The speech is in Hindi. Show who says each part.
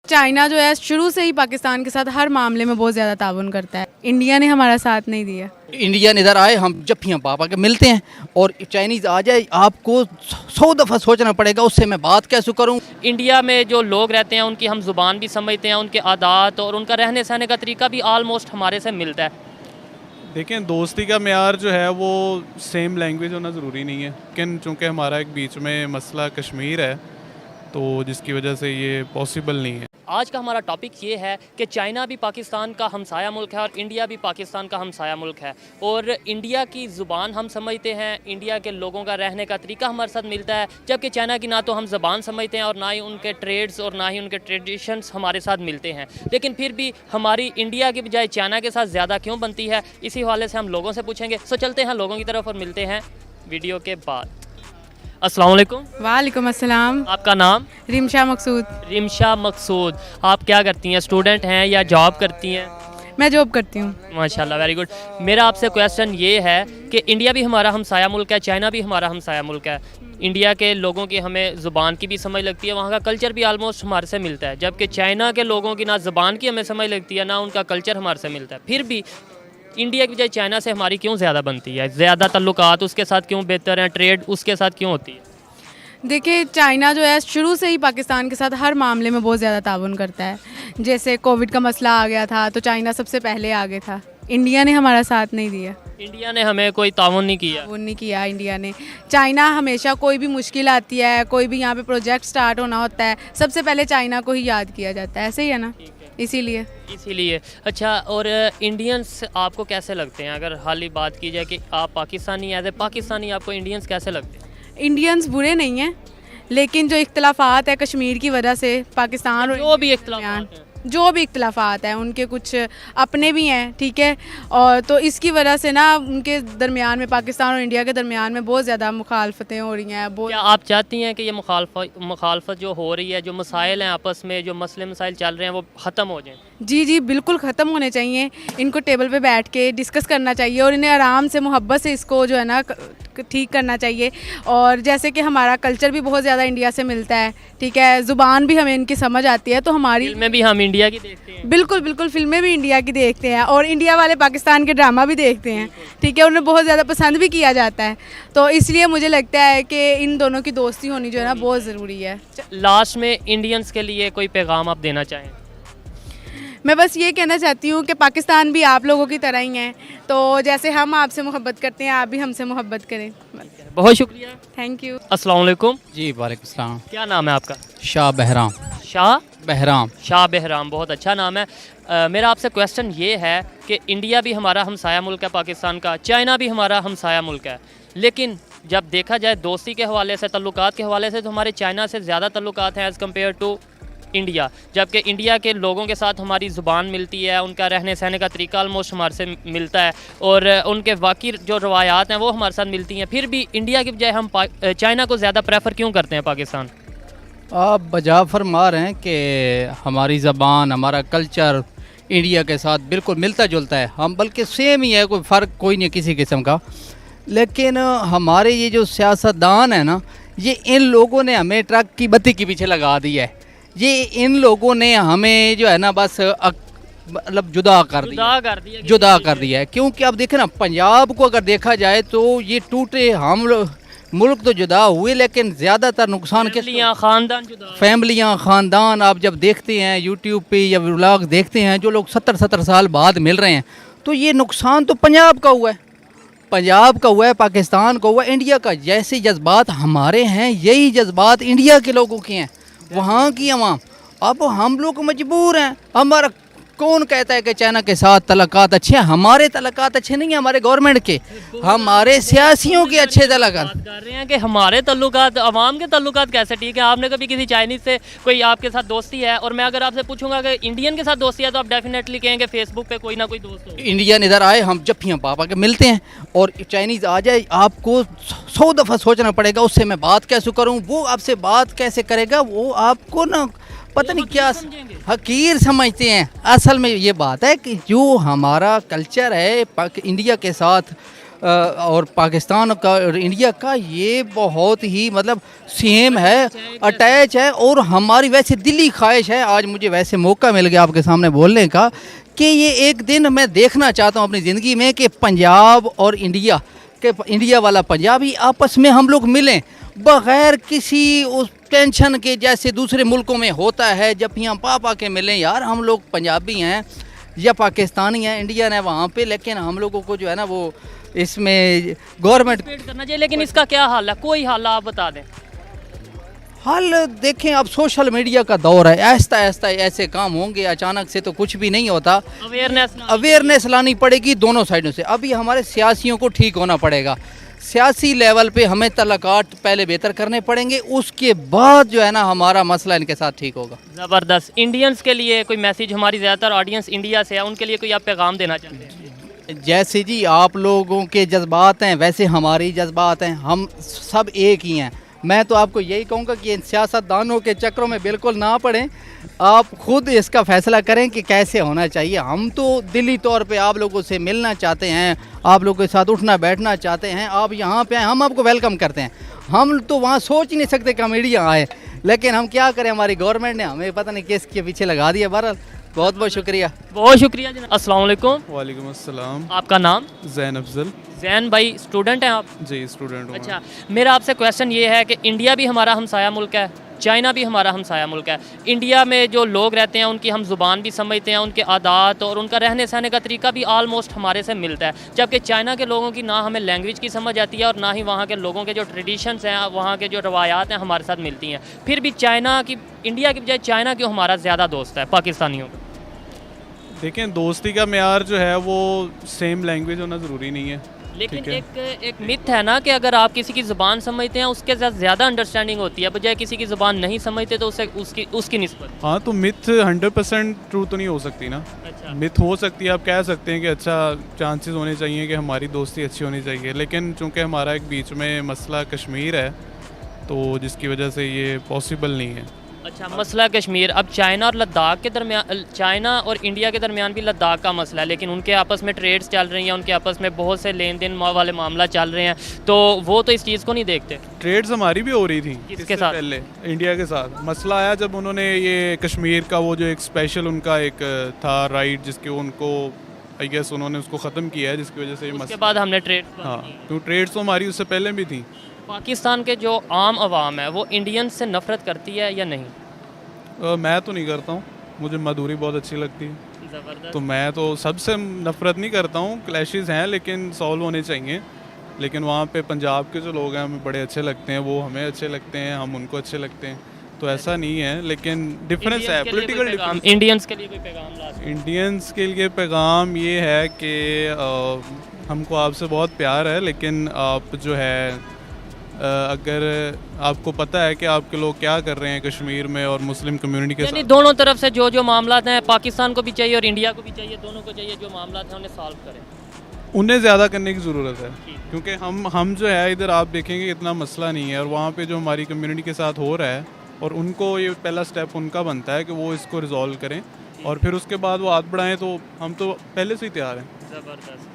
Speaker 1: चाइना जो है शुरू से ही पाकिस्तान के साथ हर मामले में बहुत ज़्यादा ताउन करता है। इंडिया ने हमारा साथ नहीं दिया।
Speaker 2: इंडियन इधर आए, हम जब भी हम पापा के मिलते हैं और चाइनीज़ आ जाए, आपको 100 दफ़ा सोचना पड़ेगा उससे मैं बात कैसे करूं।
Speaker 3: इंडिया में जो लोग रहते हैं उनकी हम ज़ुबान भी समझते हैं, उनके आदात और उनका रहने सहने का तरीका भी आलमोस्ट हमारे से मिलता है।
Speaker 4: देखें, दोस्ती का मेयार जो है वो सेम लैंग्वेज होना ज़रूरी नहीं है, लेकिन चूँकि हमारा एक बीच में मसला कश्मीर है तो जिसकी वजह से ये पॉसिबल नहीं है।
Speaker 3: आज का हमारा टॉपिक ये है कि चाइना भी पाकिस्तान का हमसाया मुल्क है और इंडिया भी पाकिस्तान का हमसाया मुल्क है, और इंडिया की ज़ुबान हम समझते हैं, इंडिया के लोगों का रहने का तरीका हमारे साथ मिलता है, जबकि चाइना की ना तो हम ज़बान समझते हैं और ना ही उनके ट्रेड्स और ना ही उनके ट्रेडिशंस हमारे साथ मिलते हैं। लेकिन फिर भी हमारी इंडिया की बजाय चाइना के साथ ज़्यादा क्यों बनती है, इसी हवाले से हम लोगों से पूछेंगे। सो चलते हैं लोगों की तरफ और मिलते हैं वीडियो के बाद। अस्सलाम वालेकुम।
Speaker 1: वालेकुम अस्सलाम।
Speaker 3: आपका नाम?
Speaker 1: रिमशा मकसूद।
Speaker 3: रिमशा मकसूद। आप क्या करती हैं, स्टूडेंट हैं या जॉब करती हैं?
Speaker 1: मैं जॉब करती हूँ।
Speaker 3: माशाल्लाह, वेरी गुड। मेरा आपसे क्वेश्चन ये है कि इंडिया भी हमारा हमसाया मुल्क है, चाइना भी हमारा हमसाया मुल्क है। इंडिया के लोगों की हमें ज़ुबान की भी समझ लगती है, वहाँ का कल्चर भी आलमोस्ट हमारे से मिलता है, जबकि चाइना के लोगों की ना ज़ुबान की हमें समझ लगती है ना उनका कल्चर हमारे से मिलता है। फिर भी इंडिया की बजाय चाइना से हमारी क्यों ज़्यादा बनती है, ज़्यादा ताल्लुकात उसके साथ क्यों बेहतर हैं, ट्रेड उसके साथ क्यों होती है?
Speaker 1: देखिए, चाइना जो है शुरू से ही पाकिस्तान के साथ हर मामले में बहुत ज़्यादा ताउन करता है। जैसे कोविड का मसला आ गया था तो चाइना सबसे पहले आगे था। इंडिया ने हमारा साथ नहीं दिया।
Speaker 3: इंडिया ने हमें कोई ताउन नहीं किया।
Speaker 1: वो नहीं किया इंडिया ने। चाइना हमेशा कोई भी मुश्किल आती है, कोई भी यहाँ पे प्रोजेक्ट स्टार्ट होना होता है, सबसे पहले चाइना को ही याद किया जाता है। ऐसे ही है ना, इसीलिए। अच्छा, और इंडियंस आपको कैसे लगते हैं? अगर हाल ही बात की जाए कि आप पाकिस्तानी, एज ए पाकिस्तानी आपको इंडियंस कैसे लगते हैं? इंडियंस बुरे नहीं हैं, लेकिन जो इख्तलाफात है कश्मीर की वजह से पाकिस्तान और
Speaker 3: जो भी इख्तलाफात हैं,
Speaker 1: जो भी इख्तलाफात हैं उनके कुछ अपने भी हैं, ठीक है, और तो इसकी वजह से ना उनके दरमियान में, पाकिस्तान और इंडिया के दरमियान में बहुत ज़्यादा मुखालफतें हो रही हैं।
Speaker 3: क्या आप चाहती हैं कि ये मुखालफत जो हो रही है, जो मसाइल हैं आपस में, जो मसले मसाइल चल रहे हैं, वो ख़त्म हो जाएं?
Speaker 1: जी, बिल्कुल ख़त्म होने चाहिए। इनको टेबल पे बैठ के डिस्कस करना चाहिए और इन्हें आराम से मोहब्बत से इसको जो है ना ठीक करना चाहिए। और जैसे कि हमारा कल्चर भी बहुत ज़्यादा इंडिया से मिलता है, ठीक है, ज़ुबान भी हमें इनकी समझ आती है, तो हमारी
Speaker 3: फिल्में भी हम इंडिया की देखते हैं।
Speaker 1: बिल्कुल फिल्में भी इंडिया की देखते हैं और इंडिया वाले पाकिस्तान के ड्रामा भी देखते हैं, ठीक है, उन्हें बहुत ज़्यादा पसंद भी किया जाता है। तो इसलिए मुझे लगता है कि इन दोनों की दोस्ती होनी जो है ना बहुत ज़रूरी है।
Speaker 3: लास्ट में इंडियंस के लिए कोई पैगाम आप देना चाहें?
Speaker 1: मैं बस ये कहना चाहती हूँ कि पाकिस्तान भी आप लोगों की तरह ही है, तो जैसे हम आपसे मोहब्बत करते हैं आप भी हमसे मोहब्बत करें।
Speaker 3: बहुत शुक्रिया,
Speaker 1: थैंक यू।
Speaker 3: अस्सलाम वालेकुम।
Speaker 2: जी वालेकुम सलाम।
Speaker 3: क्या नाम है आपका?
Speaker 2: शाह बहराम।
Speaker 3: शाह बहराम, बहुत अच्छा नाम है। मेरा आपसे क्वेश्चन ये है कि इंडिया भी हमारा हमसाया मुल्क है पाकिस्तान का, चाइना भी हमारा हमसाया मुल्क है, लेकिन जब देखा जाए दोस्ती के हवाले से, तल्लुकात के हवाले से, तो हमारे चाइना से ज़्यादा तल्लुकात हैं एज़ कम्पेयर टू इंडिया, जबकि इंडिया के लोगों के साथ हमारी ज़ुबान मिलती है, उनका रहने सहने का तरीका ऑलमोस्ट हमारे से मिलता है और उनके वाकई जो रवायात हैं वो हमारे साथ मिलती हैं। फिर भी इंडिया की बजाय हम चाइना को ज़्यादा प्रेफर क्यों करते हैं पाकिस्तान?
Speaker 2: आप बजा फरमा रहे हैं कि हमारी ज़बान, हमारा कल्चर इंडिया के साथ बिल्कुल मिलता जुलता है, हम बल्कि सेम ही है, कोई फ़र्क कोई नहीं है किसी किस्म का। लेकिन हमारे ये जो सियासतदान है ना, ये इन लोगों ने हमें ट्रक की बत्ती के पीछे लगा दी है। ये इन लोगों ने हमें जो है ना बस मतलब जुदा कर दिया है। क्योंकि आप देखें ना, पंजाब को अगर देखा जाए तो ये टूटे हम मुल्क तो जुदा हुए, लेकिन ज़्यादातर नुकसान फैमिलियाँ, ख़ानदान आप जब देखते हैं यूट्यूब पे या व्लॉग देखते हैं, जो लोग 70 साल बाद मिल रहे हैं, तो ये नुकसान तो पंजाब का हुआ है, पाकिस्तान का हुआ, इंडिया का। जैसे जज्बात हमारे हैं यही जज्बात इंडिया के लोगों के हैं, वहाँ की अवाम। अब हम लोग मजबूर हैं। हमारा कौन कहता है कि चाइना के साथ तल्लुकात अच्छे हैं? हमारे तल्लुकात अच्छे नहीं हैं, हमारे गवर्नमेंट के, हमारे सियासियों के अच्छे तल्लुकात
Speaker 3: कर रहे हैं कि हमारे तल्लुकात, अवाम के तल्लुकात कैसे ठीक है? आपने कभी किसी चाइनीज़ से कोई आपके साथ दोस्ती है? और मैं अगर आपसे पूछूंगा कि इंडियन के साथ दोस्ती है तो आप डेफिनेटली कहेंगे फेसबुक पे कोई ना कोई दोस्त हो।
Speaker 2: इंडियन इधर आए, हम जब भी हम पापा के मिलते हैं और चाइनीज़ आ जाए, आपको 100 दफ़ा सोचना पड़ेगा उससे मैं बात कैसे करूँ, वो आपसे बात कैसे करेगा, वो आपको ना पता नहीं क्या हकीर समझते हैं। असल में ये बात है कि जो हमारा कल्चर है इंडिया के साथ, और पाकिस्तान का और इंडिया का ये बहुत ही मतलब सेम है, अटैच है। और हमारी वैसे दिली ख्वाहिश है, आज मुझे वैसे मौका मिल गया आपके सामने बोलने का, कि ये एक दिन मैं देखना चाहता हूँ अपनी ज़िंदगी में कि पंजाब और इंडिया के, इंडिया वाला पंजाबी आपस में हम लोग मिलें बग़ैर किसी उस टेंशन के, जैसे दूसरे मुल्कों में होता है। जब यहाँ पा के मिलें, यार हम लोग पंजाबी हैं या पाकिस्तानी हैं, इंडियन है वहाँ पे, लेकिन हम लोगों को जो है ना वो इसमें गवर्नमेंट
Speaker 3: करना चाहिए। लेकिन इसका क्या हल है, कोई हल आप बता दें।
Speaker 2: हाल देखें, अब सोशल मीडिया का दौर है, ऐसा ऐसे काम होंगे, अचानक से तो कुछ भी नहीं होता। अवेयरनेस लानी पड़ेगी दोनों साइडों से। अभी हमारे सियासियों को ठीक होना पड़ेगा, सियासी लेवल पे हमें तलाकात पहले बेहतर करने पड़ेंगे, उसके बाद जो है ना हमारा मसला इनके साथ ठीक होगा।
Speaker 3: ज़बरदस्त। इंडियंस के लिए कोई मैसेज, हमारी ज़्यादातर ऑडियंस इंडिया से है, उनके लिए कोई आप पैगाम देना चाहते हैं?
Speaker 2: जैसे जी आप लोगों के जज्बात हैं वैसे हमारी जज्बात हैं, हम सब एक ही हैं। मैं तो आपको यही कहूँगा कि इन सियासतदानों के चक्रों में बिल्कुल ना पड़ें, आप खुद इसका फैसला करें कि कैसे होना चाहिए। हम तो दिली तौर पे आप लोगों से मिलना चाहते हैं, आप लोगों के साथ उठना बैठना चाहते हैं। आप यहाँ पे आए, हम आपको वेलकम करते हैं। हम तो वहाँ सोच ही नहीं सकते कि मीडिया आए, लेकिन हम क्या करें, हमारी गवर्नमेंट ने हमें पता नहीं किस के पीछे लगा दिया। बहरहाल बहुत बहुत शुक्रिया।
Speaker 3: बहुत शुक्रिया जनाब। अस्सलाम वालेकुम।
Speaker 4: वालेकुम अस्सलाम।
Speaker 3: आपका नाम?
Speaker 4: जैन अफजल।
Speaker 3: जैन भाई, स्टूडेंट हैं आप?
Speaker 4: जी स्टूडेंट हूँ।
Speaker 3: अच्छा, मेरा आपसे क्वेश्चन ये है कि इंडिया भी हमारा हमसाया मुल्क है, चाइना भी हमारा हमसाया मुल्क है। इंडिया में जो लोग रहते हैं उनकी हम ज़ुबान भी समझते हैं, उनके आदात और उनका रहने सहने का तरीका भी आलमोस्ट हमारे से मिलता है। जबकि चाइना के लोगों की ना हमें लैंग्वेज की समझ आती है और ना ही वहाँ के लोगों के जो ट्रेडिशंस हैं, वहाँ के जो रवायात हैं हमारे साथ मिलती हैं। फिर भी इंडिया की बजाय चाइना क्यों हमारा ज़्यादा दोस्त है पाकिस्तानियों का?
Speaker 4: देखें, दोस्ती का मेयार जो है वो सेम लैंग्वेज होना ज़रूरी नहीं है।
Speaker 3: लेकिन एक मिथ है ना कि अगर आप किसी की ज़ुबान समझते हैं उसके साथ ज़्यादा अंडरस्टैंडिंग होती है, बजाय किसी की ज़ुबान नहीं समझते तो उसकी निस्बत।
Speaker 4: हाँ, तो मिथ 100% ट्रू तो नहीं हो सकती ना।
Speaker 3: अच्छा।
Speaker 4: मिथ हो सकती है, आप कह सकते हैं कि अच्छा चांसेस होने चाहिए कि हमारी दोस्ती अच्छी होनी चाहिए, लेकिन चूंकि हमारा एक बीच में मसला कश्मीर है तो जिसकी वजह से ये पॉसिबल नहीं है।
Speaker 3: अच्छा, मसला कश्मीर। अब चाइना और लद्दाख के दरमियान, चाइना और इंडिया के दरमियान भी लद्दाख का मसला है, लेकिन उनके आपस में ट्रेड्स चल रही हैं, उनके आपस में बहुत से लेन देन वाले मामला चल रहे हैं, तो वो तो इस चीज़ को नहीं देखते।
Speaker 4: ट्रेड्स हमारी भी हो रही थी
Speaker 3: किसके साथ?
Speaker 4: पहले इंडिया के साथ। मसला आया जब उन्होंने ये कश्मीर का वो जो एक स्पेशल उनका एक था राइट, जिसके उनको आई गेस उन्होंने उसको ख़त्म किया है, जिसकी वजह से ये
Speaker 3: उसके बाद हमने ट्रेड।
Speaker 4: हाँ, तो ट्रेड्स तो हमारी उससे पहले भी थी।
Speaker 3: पाकिस्तान के जो आम आवाम है वो इंडियंस से नफरत करती है या नहीं?
Speaker 4: मैं तो नहीं करता हूँ, मुझे मधुरी बहुत अच्छी लगती है,
Speaker 3: ज़बरदस्त।
Speaker 4: तो मैं तो सबसे नफरत नहीं करता हूँ। क्लैशेस हैं लेकिन सॉल्व होने चाहिए। लेकिन वहाँ पे पंजाब के जो लोग हैं हमें बड़े अच्छे लगते हैं, वो हमें अच्छे लगते हैं, हम उनको अच्छे लगते हैं, तो ऐसा नहीं है। लेकिन डिफरेंस है, पॉलिटिकल डिफरेंस।
Speaker 3: इंडियंस के लिए कोई पैगाम लास्ट?
Speaker 4: इंडियंस के लिए पैगाम ये है कि हमको आपसे बहुत प्यार है, लेकिन आप जो है अगर आपको पता है कि आपके लोग क्या कर रहे हैं कश्मीर में और मुस्लिम कम्युनिटी के साथ,
Speaker 3: दोनों तरफ से जो मामला हैं, पाकिस्तान को भी चाहिए और इंडिया को भी चाहिए, दोनों को चाहिए जो मामला हैं उन्हें सॉल्व करें।
Speaker 4: उन्हें ज़्यादा करने की ज़रूरत है, क्योंकि हम जो है इधर आप देखेंगे इतना मसला नहीं है, और वहाँ पे जो हमारी कम्युनिटी के साथ हो रहा है, और उनको ये पहला स्टेप उनका बनता है कि वो इसको रिजॉल्व करें, और फिर उसके बाद वो हाथ बढ़ाएं, तो हम तो पहले से ही तैयार हैं।
Speaker 3: ज़बरदस्त।